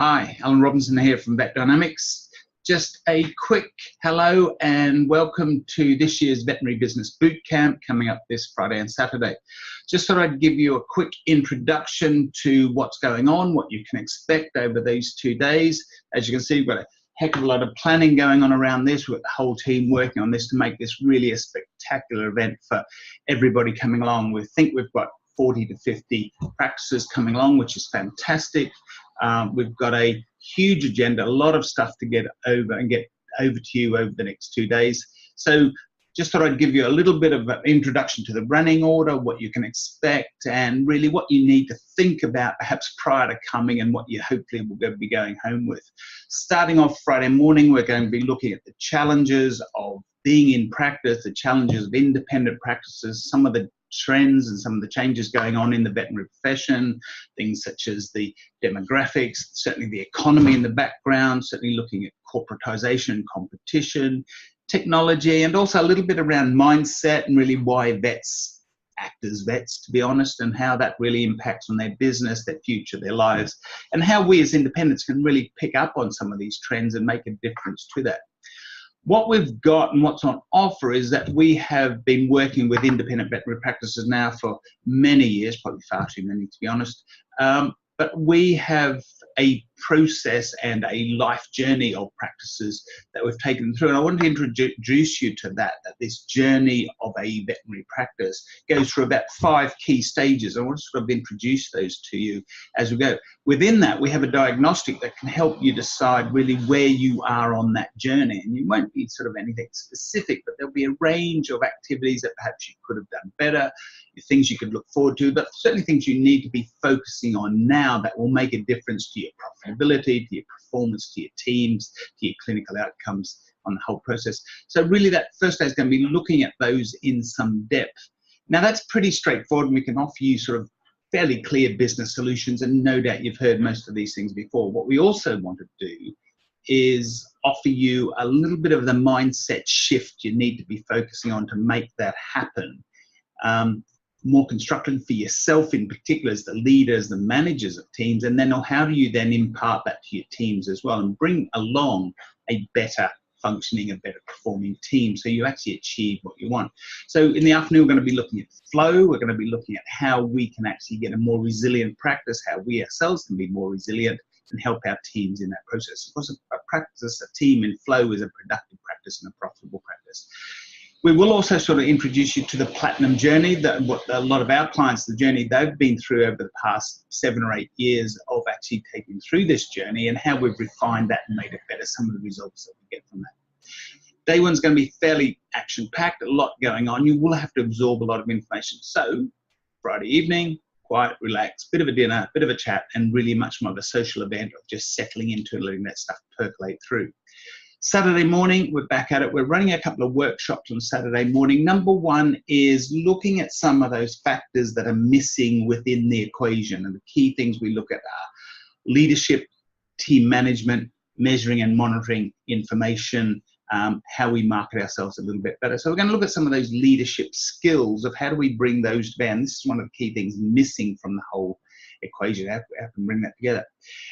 Hi, Alan Robinson here from Vet Dynamics. Just a quick hello and welcome to this year's Veterinary Business Bootcamp coming up this Friday and Saturday. Just thought I'd give you a quick introduction to what's going on, what you can expect over these 2 days. As you can see, we've got a heck of a lot of planning going on around this. We've got the whole team working on this to make this really a spectacular event for everybody coming along. We think we've got 40 to 50 practices coming along, which is fantastic. We've got a huge agenda, a lot of stuff to get over to you over the next 2 days. So just thought I'd give you a little bit of an introduction to the running order, what you can expect, and really what you need to think about perhaps prior to coming and what you hopefully will be going home with. Starting off Friday morning, we're going to be looking at the challenges of being in practice, the challenges of independent practices, some of the trends and some of the changes going on in the veterinary profession, things such as the demographics, certainly the economy in the background, certainly looking at corporatization, competition, technology, and also a little bit around mindset and really why vets act as vets, to be honest, and how that really impacts on their business, their future, their lives, and how we as independents can really pick up on some of these trends and make a difference to that. What we've got and what's on offer is that we have been working with independent veterinary practices now for many years, probably far too many to be honest, but we have a process and a life journey of practices that we've taken through. And I wanted to introduce you to that this journey of a veterinary practice goes through about 5 key stages. I want to sort of introduce those to you as we go. Within that, we have a diagnostic that can help you decide really where you are on that journey. And you won't need sort of anything specific, but there'll be a range of activities that perhaps you could have done better, things you could look forward to, but certainly things you need to be focusing on now that will make a difference to your profitability, to your performance, to your teams, to your clinical outcomes on the whole process. So really that first day is going to be looking at those in some depth. Now that's pretty straightforward, and we can offer you sort of fairly clear business solutions, and no doubt you've heard most of these things before. What we also want to do is offer you a little bit of the mindset shift you need to be focusing on to make that happen. More constructive for yourself in particular as the leaders, the managers of teams, and then how do you then impart that to your teams as well and bring along a better functioning, a better performing team so you actually achieve what you want. So in the afternoon, we're going to be looking at flow. We're going to be looking at how we can actually get a more resilient practice, how we ourselves can be more resilient and help our teams in that process. Of course, a team in flow is a productive practice and a profitable practice. We will also sort of introduce you to the platinum journey, that what a lot of our clients, the journey they've been through over the past 7 or 8 years of actually taking through this journey and how we've refined that and made it better, some of the results that we get from that. Day one's going to be fairly action-packed, a lot going on. You will have to absorb a lot of information. So Friday evening, quiet, relax, bit of a dinner, bit of a chat, and really much more of a social event of just settling into and letting that stuff percolate through. Saturday morning, we're back at it. We're running a couple of workshops on Saturday morning. Number one is looking at some of those factors that are missing within the equation. And the key things we look at are leadership, team management, measuring and monitoring information, how we market ourselves a little bit better. So we're going to look at some of those leadership skills of how do we bring those to bear. And this is one of the key things missing from the whole equation, how can bring that together.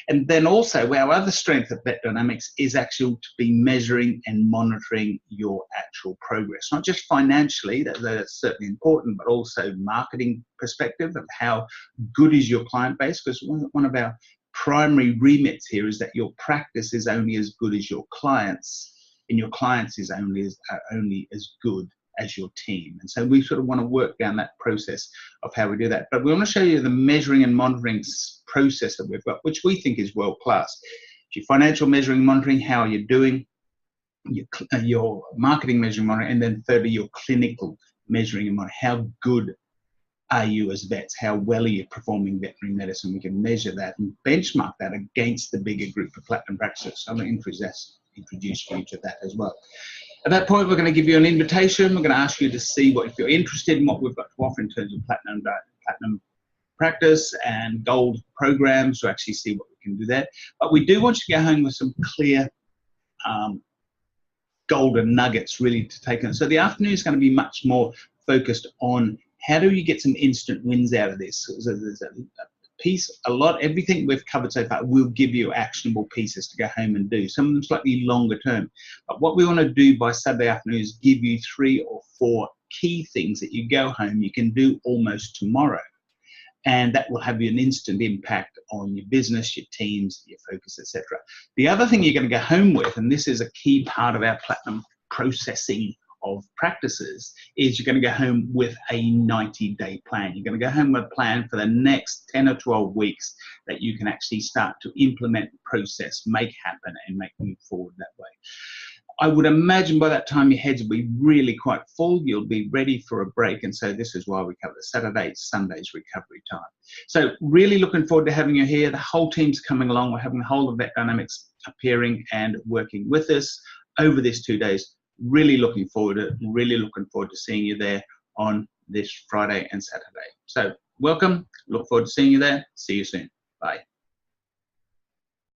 And then also our other strength of Vet Dynamics is actually to be measuring and monitoring your actual progress, not just financially, that's certainly important, but also marketing perspective of how good is your client base, because one of our primary remits here is that your practice is only as good as your clients, and your clients is only as good as your team. And so we sort of want to work down that process of how we do that. But we want to show you the measuring and monitoring process that we've got, which we think is world-class. Your financial measuring and monitoring, how you're doing, your marketing measuring and monitoring, and then thirdly, your clinical measuring and monitoring. How good are you as vets? How well are you performing veterinary medicine? We can measure that and benchmark that against the bigger group of platinum practices. So I'm going to introduce you to that as well. At that point, we're going to give you an invitation. We're going to ask you to see if you're interested in what we've got to offer in terms of platinum practice and gold programs, to actually see what we can do there. But we do want you to go home with some clear golden nuggets really to take on. So the afternoon is going to be much more focused on how do you get some instant wins out of this. So there's everything we've covered so far will give you actionable pieces to go home and do. Some of them slightly longer term. But what we want to do by Saturday afternoon is give you 3 or 4 key things that you go home, you can do almost tomorrow. And that will have an instant impact on your business, your teams, your focus, etc. The other thing you're going to go home with, and this is a key part of our platinum processing of practices, is you're going to go home with a 90-day plan. You're going to go home with a plan for the next 10 or 12 weeks that you can actually start to implement, process, make happen, and make move forward that way. I would imagine by that time your heads will be really quite full. You'll be ready for a break. And so this is why we cover Saturdays, Sundays recovery time. So really looking forward to having you here. The whole team's coming along. We're having the whole of Vet Dynamics appearing and working with us over these 2 days. Really looking forward to seeing you there on this Friday and Saturday. So welcome. Look forward to seeing you there. See you soon. Bye.